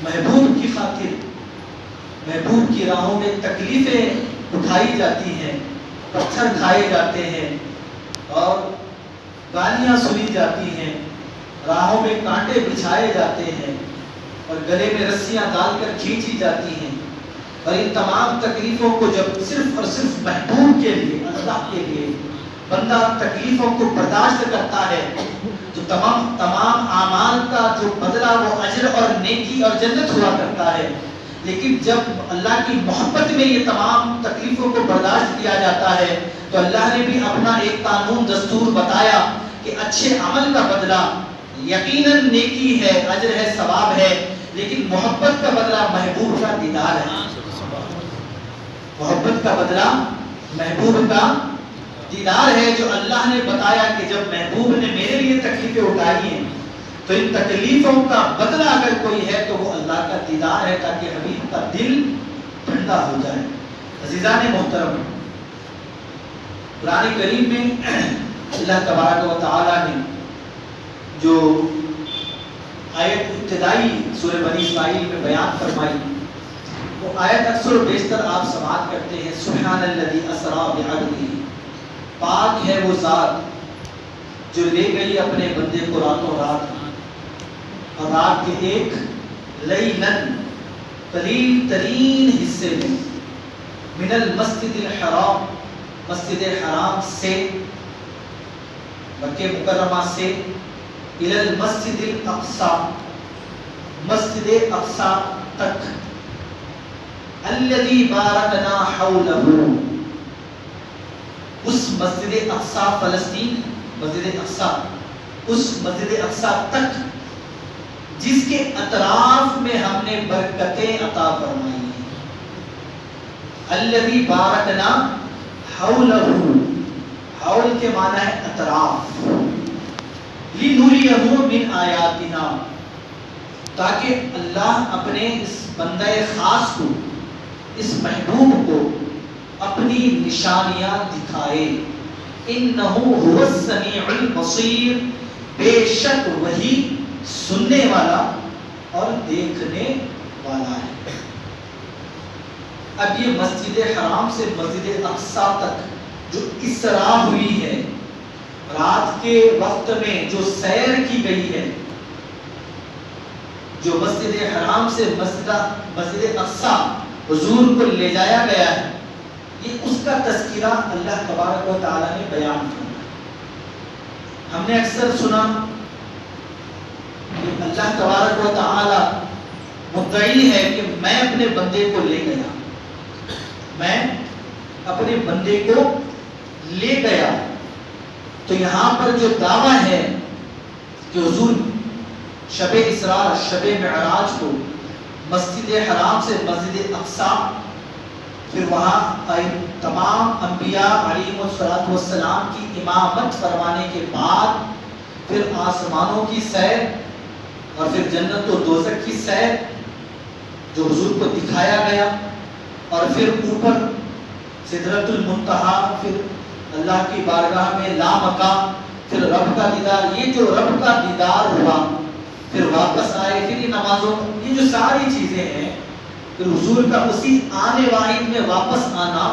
محبوب کی خاطر محبوب کی راہوں میں تکلیفیں اٹھائی جاتی ہیں، پتھر کھائے جاتے ہیں اور گالیاں سنی جاتی ہیں، راہوں میں کانٹے بچھائے جاتے ہیں اور گلے میں رسیاں ڈال کر کھینچی جاتی ہیں، اور ان تمام تکلیفوں کو جب صرف اور صرف محبوب کے لیے، اللہ کے لیے بندہ تکلیفوں کو برداشت کرتا ہے تو تمام اعمال کا جو بدلہ وہ اجر اور نیکی اور جنت ہوا کرتا ہے۔ لیکن جب اللہ کی محبت میں یہ تمام تکلیفوں کو برداشت کیا جاتا ہے تو اللہ نے بھی اپنا ایک قانون دستور بتایا کہ اچھے عمل کا بدلہ یقیناً نیکی ہے، اجر ہے، ثواب ہے، لیکن محبت کا بدلہ محبوب کا دیدار ہے۔ محبت کا بدلہ محبوب کا دیدار ہے، جو اللہ نے بتایا کہ جب محبوب نے میرے لیے تکلیفیں اٹھائی ہیں تو ان تکلیفوں کا بدلہ اگر کوئی ہے تو وہ اللہ کا دیدار ہے، تاکہ حبیب کا دل ٹھنڈا ہو جائے۔ عزیزان محترم، قرآن کریم میں اللہ تبارک و تعالی نے جو آیت ابتدائی سورہ بنی اسرائیل میں بیان فرمائی، وہ آیت اکثر و بیشتر آپ سماعت کرتے ہیں، سبحان الذی اسریٰ بعبدہ، پاک ہے وہ ذات جو لے گئی اپنے بندے کو راتوں رات، اور رات کے ایک لیلاً قلیل ترین حصے میں، من المسجد الحرام، مسجد حرام سے، مکہ مکرمہ سے، الی المسجد الاقصی، مسجد اقصی تک، الذی بارکنا حولہ، اس مسجد اقصی فلسطین، مسجد اقصی، اس مسجد اقصی تک جس کے اطراف میں ہم نے برکتیں عطا فرمائی ہیں۔ الذی بارکنا حولہ، حول کے معنی ہے اطراف، لنریہ من آیاتنا، تاکہ اللہ اپنے اس بندہ خاص کو، اس محبوب کو اپنی نشانیاں دکھائے۔ انہ هو السمیع البصیر، بے شک وہی سننے والا اور دیکھنے والا ہے۔ اب یہ مسجد حرام سے مسجد اقصی تک جو اسراء ہوئی ہے، رات کے وقت میں جو سیر کی گئی ہے، جو مسجد حرام سے مسجد اقصی حضور کو لے جایا گیا ہے، یہ اس کا تذکرہ اللہ تبارک و تعالی نے بیان کیا۔ ہم نے اکثر سنا کہ اللہ تبارک و تعالی مدعی ہے کہ میں اپنے بندے کو لے گیا، میں اپنے بندے کو لے گیا، تو یہاں پر جو دعویٰ ہے کہ حضور شب اسراء، شب معراج کو مسجد حرام سے مسجد اقصی، پھر وہاں تمام انبیاء علیہم السلام کی امامت فرمانے کے بعد پھر آسمانوں کی سیر اور پھر جنت و دوزخ کی سیر جو حضور کو دکھایا گیا، اور پھر اوپر سدرۃ المنتہا، پھر اللہ کی بارگاہ میں لامقام، پھر رب کا دیدار، یہ جو رب کا دیدار ہوا، پھر واپس آئے، پھر یہ نمازوں، یہ جو ساری چیزیں ہیں، پھر حضور کا اسی آنے واحد میں واپس آنا،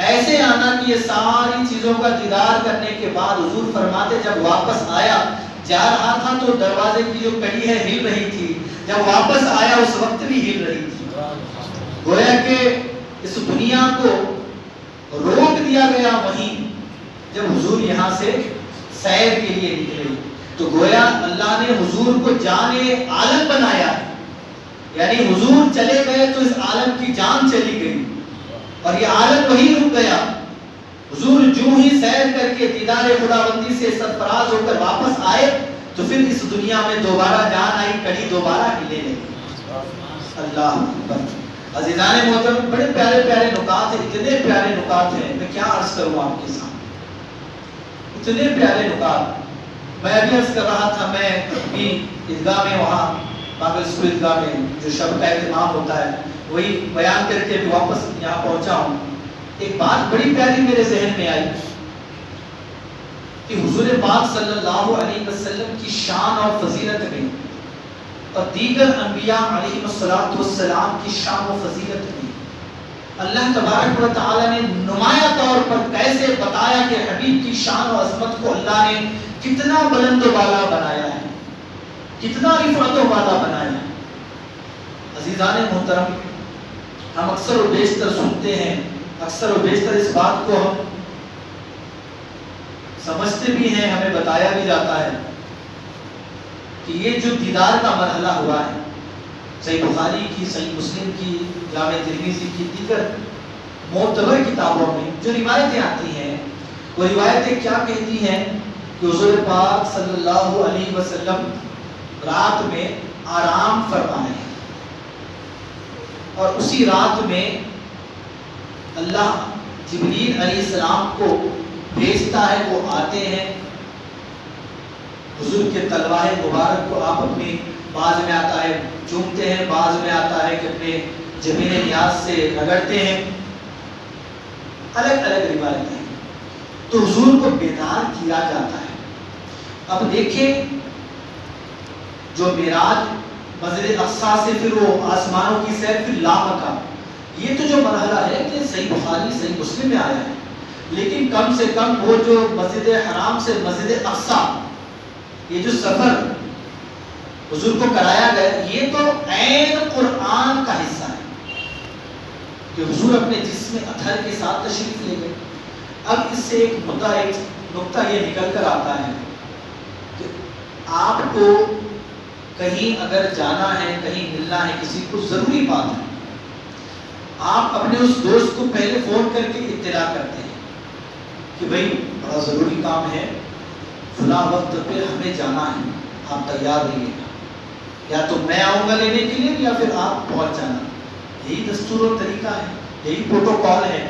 ایسے آنا کہ یہ ساری چیزوں کا دیدار کرنے کے بعد حضور فرماتے جب واپس آیا، جا رہا تھا تو دروازے کی جو کڑی ہے ہل رہی تھی، جب واپس آیا اس وقت بھی ہل رہی تھی۔ گویا کہ اس دنیا کو روک دیا گیا وہیں جب حضور یہاں سے سیر کے لیے نکلے، تو گویا اللہ نے حضور کو جان عالم بنایا، یعنی حضور چلے گئے تو اس عالم کی جان چلی گئی اور یہ عالم وہیں رک گیا۔ حضور جو ہی سیر کر کے دیدار خداوندی سے سرفراز ہو کر واپس آئے تو پھر اس دنیا میں دوبارہ جان آئی، کڑی دوبارہ ہلے لگی۔ اللہ اکبر۔ عزیزان محترم، بڑے پیارے پیارے نکات ہیں، اتنے پیارے نکات ہیں، میں کیا عرض کروں آپ کے سامنے، اتنے پیارے نکات۔ میں ابھی عرض کر رہا تھا، میں بھی عیدگاہ میں، وہاں باغ اسکول عیدگاہ میں جو شب کا اہتمام ہوتا ہے وہی بیان کر کے بھی واپس یہاں پہنچا ہوں۔ ایک بات بڑی پیاری میرے ذہن میں آئی کہ حضور پاک صلی اللہ علیہ وسلم کی شان اور فضیلت میں اور دیگر انبیاء علیہ السلام کی شان و فضیلت میں اللہ تبارک و تعالی نے نمایاں طور پر کیسے بتایا کہ حبیب کی شان و عظمت کو اللہ نے کتنا بلند و بالا بنایا ہے، کتنا رفعت و بالا بنایا ہے۔ عزیزان محترم، ہم اکثر و بیشتر سنتے ہیں، اکثر و بیشتر اس بات کو ہم سمجھتے بھی ہیں، ہمیں بتایا بھی جاتا ہے کہ یہ جو دیدار کا مرحلہ ہوا ہے، صحیح بخاری کی، صحیح مسلم کی، جامع ترمذی کی، دیگر معتبر کتابوں میں جو روایتیں آتی ہیں، وہ روایتیں کیا کہتی ہیں کہ حضور پاک صلی اللہ علیہ وسلم رات میں آرام فرمائے اور اسی رات میں اللہ جبریل علیہ السلام کو بھیجتا ہے، وہ آتے ہیں، حضور کے تلوائے مبارک کو آپ اپنے، بعض میں آتا ہے چومتے ہیں، بعض میں آتا ہے کہ اپنے جبین نیاز سے رگڑتے ہیں، الگ الگ روایتیں ہیں، تو حضور کو بیدار کیا جاتا ہے۔ اب دیکھیں جو معراج مسجد اقصیٰ سے پھر وہ آسمانوں کی سیر، پھر لامکان، یہ تو جو مرحلہ ہے کہ صحیح بخاری صحیح مسلم میں آیا ہے، لیکن کم سے کم وہ جو مسجد حرام سے مسجد اقصیٰ یہ جو سفر حضور کو کرایا گیا، یہ تو عین قرآن کا حصہ ہے کہ حضور اپنے جسم اطہر کے ساتھ تشریف لے گئے۔ اب اس سے ایک نقطہ یہ نکل کر آتا ہے کہ آپ کو کہیں اگر جانا ہے، کہیں ملنا ہے کسی کو، ضروری بات ہے، آپ اپنے اس دوست کو پہلے فون کر کے اطلاع کرتے ہیں کہ بھائی بڑا ضروری کام ہے، فلاں وقت پہ ہمیں جانا ہے، آپ تیار رہیے گا، یا تو میں آؤں گا لینے کے لیے یا پھر آپ پہنچ جانا۔ یہی دستور و طریقہ ہے، یہی پروٹوکول ہے۔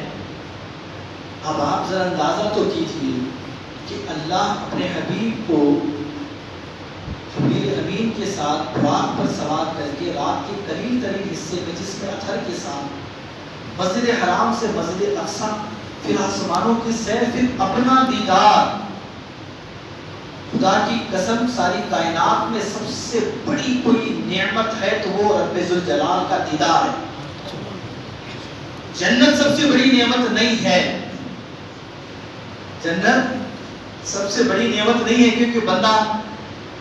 اب آپ ذرا اندازہ تو کیجیے کہ اللہ اپنے حبیب کو جبریل امین کے ساتھ براق پر سوار کر کے رات کے قلیل ترین حصے میں جس میں اطہر کے ساتھ مسجد حرام سے مسجد اقصیٰ، پھر آسمانوں کی سیر، پھر اپنا دیدار۔ خدا کی قسم ساری کائنات میں سب سے بڑی کوئی نعمت ہے تو وہ رب ذوالجلال کا دیدار ہے۔ جنت سب سے بڑی نعمت نہیں ہے، جنت سب سے بڑی نعمت نہیں ہے، کیونکہ بندہ،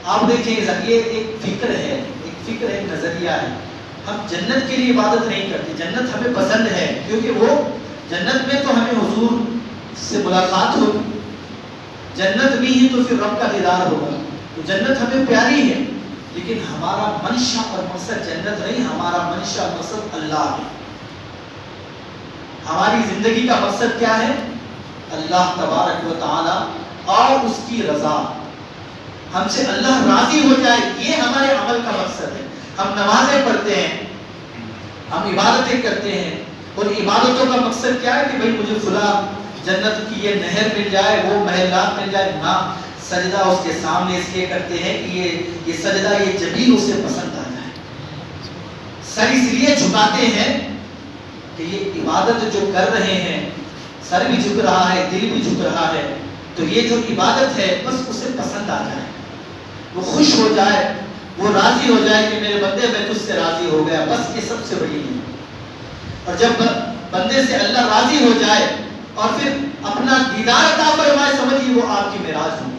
آپ دیکھیں یہ ایک فکر ہے، ایک نظریہ ہے۔ ہم جنت کے لیے عبادت نہیں کرتے، جنت ہمیں پسند ہے کیونکہ وہ جنت میں تو ہمیں حضور سے ملاقات ہوگی، جنت میں ہی تو پھر رب کا دیدار ہوگا، تو جنت ہمیں پیاری ہے، لیکن ہمارا منشا اور مقصد جنت نہیں، ہمارا منشا مقصد اللہ ہے۔ ہماری زندگی کا مقصد کیا ہے؟ اللہ تبارک و تعالی اور اس کی رضا، ہم سے اللہ راضی ہو جائے، یہ ہمارے عمل کا مقصد ہے۔ ہم نمازیں پڑھتے ہیں، ہم عبادتیں کرتے ہیں، اور عبادتوں کا مقصد کیا ہے کہ بھئی مجھے فلاں جنت کی یہ نہر مل جائے، وہ محلات مل جائے، نہ، سجدہ اس کے سامنے اس لیے کرتے ہیں کہ یہ سجدہ، یہ جبین اسے پسند آ جائے، سر اس لیے جھکاتے ہیں کہ یہ عبادت جو کر رہے ہیں، سر بھی جھک رہا ہے، دل بھی جھک رہا ہے، تو یہ جو عبادت ہے بس اسے پسند آ جائے، وہ خوش ہو جائے، وہ راضی ہو جائے کہ میرے بندے میں تجھ سے راضی ہو گیا، بس یہ سب سے بڑی ہے۔ اور جب بندے سے اللہ راضی ہو جائے اور پھر اپنا دیدار عطا فرمائے، سمجھیے وہ آپ کی معراج ہوگی۔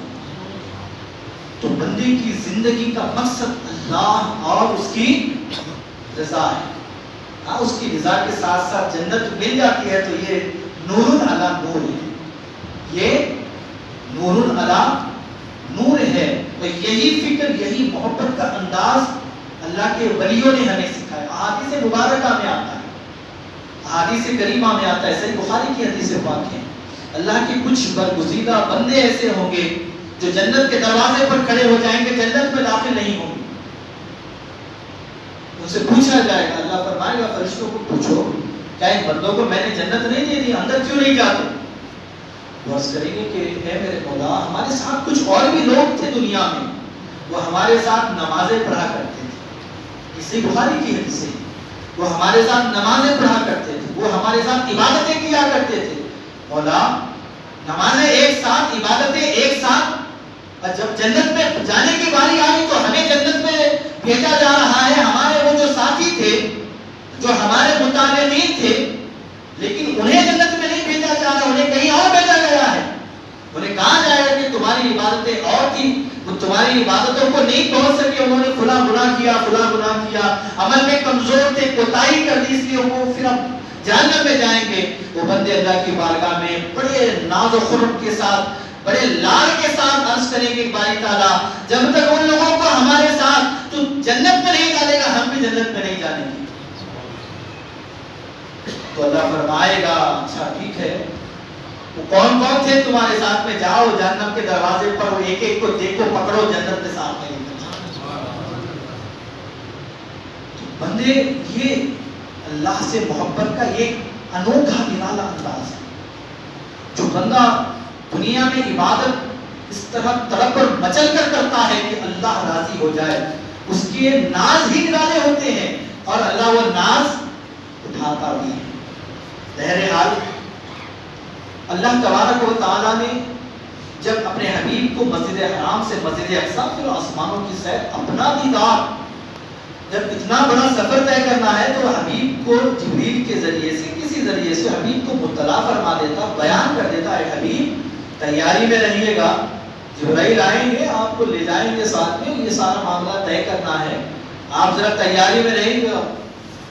تو بندے کی زندگی کا مقصد اللہ اور اس کی رضا ہے۔ ہاں، اس کی رضا کے ساتھ ساتھ جنت مل جاتی ہے تو یہ نور علی نور ہے، یہ نور علی نور ہے۔ اور یہی فکر، یہی محبت کا انداز اللہ کے ولیوں نے ہمیں سکھایا۔ احادیث مبارکہ میں آتا ہے، احادیث کریمہ میں آتا ہے، صحیح بخاری کی حدیث پاک ہے، اللہ کے کچھ برگزیدہ بندے ایسے ہوں گے جو جنت کے دروازے پر کھڑے ہو جائیں گے، جنت میں داخل نہیں ہوں گے۔ ان سے پوچھا جائے گا، اللہ فرمائے گا فرشتوں کو پوچھو کیا ان بندوں کو میں نے جنت نہیں دے دی، اندر کیوں نہیں جاتے؟ وہ عرض کریں گے کہ اے میرے مولا، ہمارے ساتھ کچھ اور بھی لوگ تھے دنیا میں، وہ ہمارے ساتھ نمازیں پڑھا کرتے تھے، اسی بخاری کی حدیث ہے، وہ ہمارے ساتھ نمازیں پڑھا کرتے تھے، وہ ہمارے ساتھ عبادتیں کیا کرتے تھے۔ مولا، نمازیں ایک ساتھ، عبادتیں ایک ساتھ، اور جب جنت میں جانے کی باری آئی تو ہمیں جنت میں بھیجا جا رہا ہے ہمارے وہ جو ساتھی تھے، جو ہمارے متعلقین تھے، لیکن انہیں جنت میں نہیں بھیجا جا رہا، انہیں کہیں اور بھیجا گیا ہے. انہیں کہا جائے گا کہ تمہاری عبادتیں اور تھی، وہ تمہاری عبادتوں کو نہیں پہنچ سکے، انہوں نے فلاں گناہ کیا، فلاں گناہ کیا، عمل میں کمزور تھے، کوتاہی کر دی، اس لیے وہ پھر اب جہنم میں جائیں گے. وہ بندے اللہ کی بارگاہ میں بڑے ناز و خرم کے ساتھ، بڑے لال کے ساتھ عرض کریں گے باری تعالیٰ جب تک ان لوگوں کو ہمارے ساتھ تو جنت میں نہیں ڈالے گا، ہم بھی جنت میں نہیں جانے گے. تو اللہ فرمائے گا اچھا ٹھیک ہے، وہ کون کون تھے تمہارے ساتھ میں، جاؤ جہنم کے دروازے پر وہ ایک ایک کو دیکھو، پکڑو، جنت کے ساتھ میں. بندے یہ اللہ سے محبت کا ایک انوکھا نرالا انداز ہے. جو بندہ دنیا میں عبادت اس طرح تڑپ اور مچل کر کرتا ہے کہ اللہ راضی ہو جائے، اس کے ناز ہی نرالے ہوتے ہیں اور اللہ وہ ناز اٹھاتا بھی ہے. بہرحال اللہ تبارک و تعالیٰ نے جب اپنے حبیب کو مسجد حرام سے مسجد اقصی پھر آسمانوں کی سیر، اپنا دیدار، جب اتنا بڑا سفر طے کرنا ہے تو حبیب کو جبریل کے ذریعے سے کسی ذریعے سے حبیب کو مطلع فرما دیتا، بیان کر دیتا ہے حبیب تیاری میں رہیے گا، جبرائیل آئیں گے، آپ کو لے جائیں گے ساتھ میں، یہ سارا معاملہ طے کرنا ہے، آپ ذرا تیاری میں رہیں گے.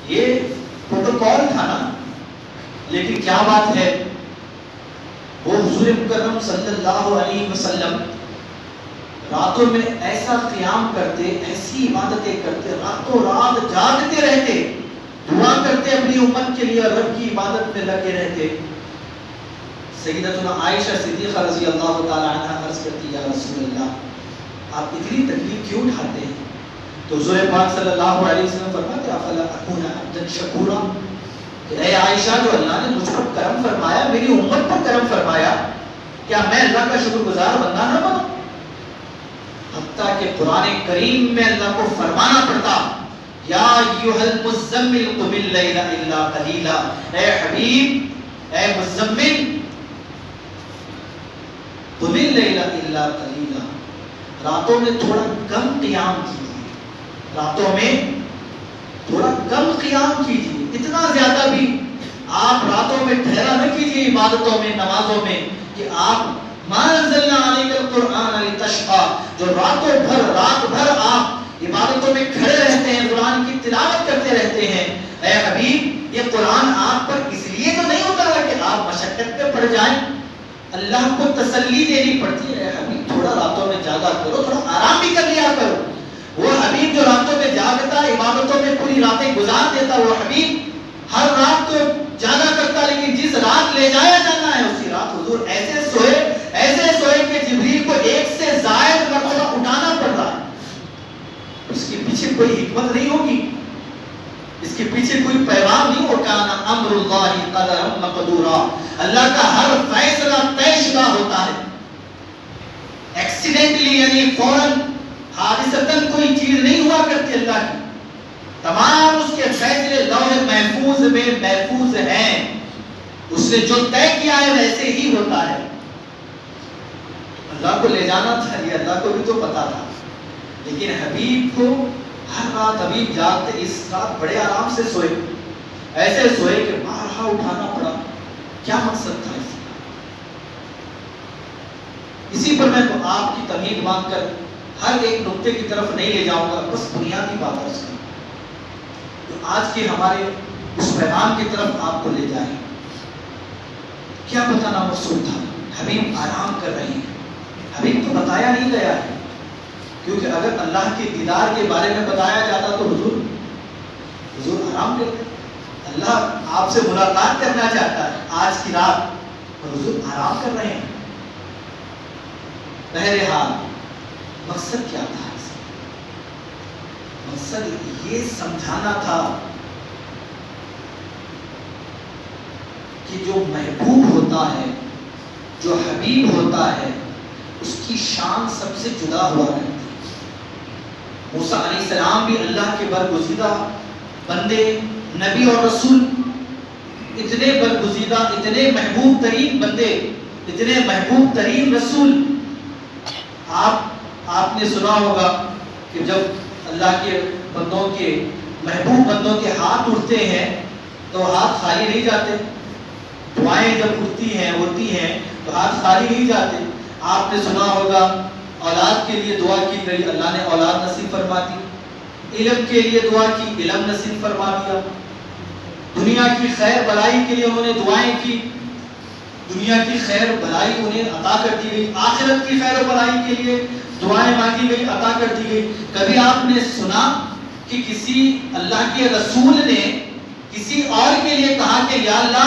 یہ پروٹوکول تھا نا. لیکن کیا بات ہے، وہ حضور مکرم صلی اللہ علیہ وسلم راتوں میں ایسا قیام کرتے، ایسی عبادتیں کرتے، راتوں رات جاگتے رہتے، دعا کرتے اپنی امت کے لیے، رب کی عبادت میں لگے رہتے. سیدتنا عائشہ صدیقہ رضی اللہ تعالی عنہ عرض کرتی یا رسول اللہ آپ اتنی تکلیف کیوں اٹھاتے ہیں؟ تو حضور پاک صلی اللہ علیہ وسلم فرماتے افلا اکون عبدا شکورا، کہ اے عائشہ جو اللہ نے مجھ پر کرم فرمایا، میری امت پر کرم فرمایا، کیا میں اللہ کا شکر گزار بندہ نہ بنوں؟ حتیٰ کہ قرآن کریم میں اللہ کو فرمانا پڑتا یا ایھا المزمل قم اللیل الا قلیلا، اے حبیب، اے مزمل، قم اللیل الا قلیلا، راتوں میں تھوڑا کم قیام کیجیے، راتوں میں تھوڑا کم قیام کیجیے، اتنا زیادہ بھی آپ راتوں میں ٹھہرا نہ کیجیے عبادتوں میں، نمازوں میں، کہ آپ ما انزلنا علیک القرآن لتشقی، جو راتوں بھر رات بھر آپ عبادتوں میں کھڑے رہتے ہیں، قرآن کی تلاوت کرتے رہتے ہیں. اے حبیب یہ قرآن آپ پر اس لیے تو نہیں اترا کہ آپ مشقت پہ پڑ جائیں، اللہ کو تسلی دینی پڑتی ہے. اے حبیب تھوڑا راتوں میں جاگا کرو، تھوڑا آرام بھی کر لیا کرو. وہ حبیب جو راتوں میں جاگتا، عبادتوں میں پوری راتیں گزار دیتا، وہ حبیب ہر رات تو جاگا کرتا، لیکن جس رات لے جایا جانا ہے اسی رات حضور ایسے سوئے کہ جبریل کو ایک سے زائد مرتبہ اٹھانا پڑ رہا ہے. اس کے پیچھے کوئی حکمت نہیں ہوگی، اس کے پیچھے کوئی پیغام نہیں ہوگا. امر اللہ قدرا مقدورا، اللہ کا ہر فیصلہ طے شدہ ہوتا ہے. ایکسیڈنٹلی یعنی فوراً حادثتاً کوئی چیز نہیں ہوا کرتی اللہ کی، تمام اس کے فیصلے لوح محفوظ میں محفوظ ہیں. اس نے جو طے کیا ہے ویسے ہی ہوتا ہے. اللہ کو لے جانا تھا، یہ اللہ کو بھی تو پتا تھا، لیکن حبیب کو ہر رات حبیب جاگتے، اس رات بڑے آرام سے سوئے، ایسے سوئے کہ بارہا اٹھانا پڑا. کیا مقصد تھا اس کا؟ اسی پر میں تو آپ کی تمہید مانگ کر ہر ایک نقطے کی طرف نہیں لے جاؤں گا، بس بنیادی بات ہے اس کی تو آج کے ہمارے اس پیغام کی طرف آپ کو لے جائیں. کیا بتانا مقصود تھا؟ حبیب آرام کر رہے ہیں. حبیب تو بتایا نہیں گیا ہے، کیونکہ اگر اللہ کے دیدار کے بارے میں بتایا جاتا تو حضور آرام کرتے. اللہ آپ سے ملاقات کرنا چاہتا ہے آج کی رات، اور حضور آرام کر رہے ہیں. بہرحال مقصد کیا تھا؟ مقصد یہ سمجھانا تھا کہ جو محبوب ہوتا ہے، جو حبیب ہوتا ہے، اس کی شان سب سے جدا ہوا کرتی ہے. موسیٰ علیہ السلام بھی اللہ کے برگزیدہ بندے، نبی اور رسول، اتنے برگزیدہ، اتنے محبوب ترین بندے، اتنے محبوب ترین رسول. آپ نے سنا ہوگا کہ جب اللہ کے بندوں کے محبوب بندوں کے ہاتھ اٹھتے ہیں تو ہاتھ خالی نہیں جاتے. دعائیں جب اٹھتی ہیں ہوتی ہیں تو ہاتھ خالی نہیں جاتے. آپ نے سنا ہوگا اولاد کے لیے دعا کی گئی، اللہ نے اولاد نصیب فرما دی. علم کے لیے دعا کی، علم نصیب فرما دیا. دنیا کی خیر بلائی کے لیے انہوں نے دعائیں کی، دنیا کی خیر بلائی انہیں عطا کر دی گئی. آخرت کی خیر و بلائی کے لیے دعائیں مانگی گئی، عطا کر دی گئی. کبھی آپ نے سنا کہ کسی اللہ کے رسول نے کسی اور کے لیے کہا کہ یا اللہ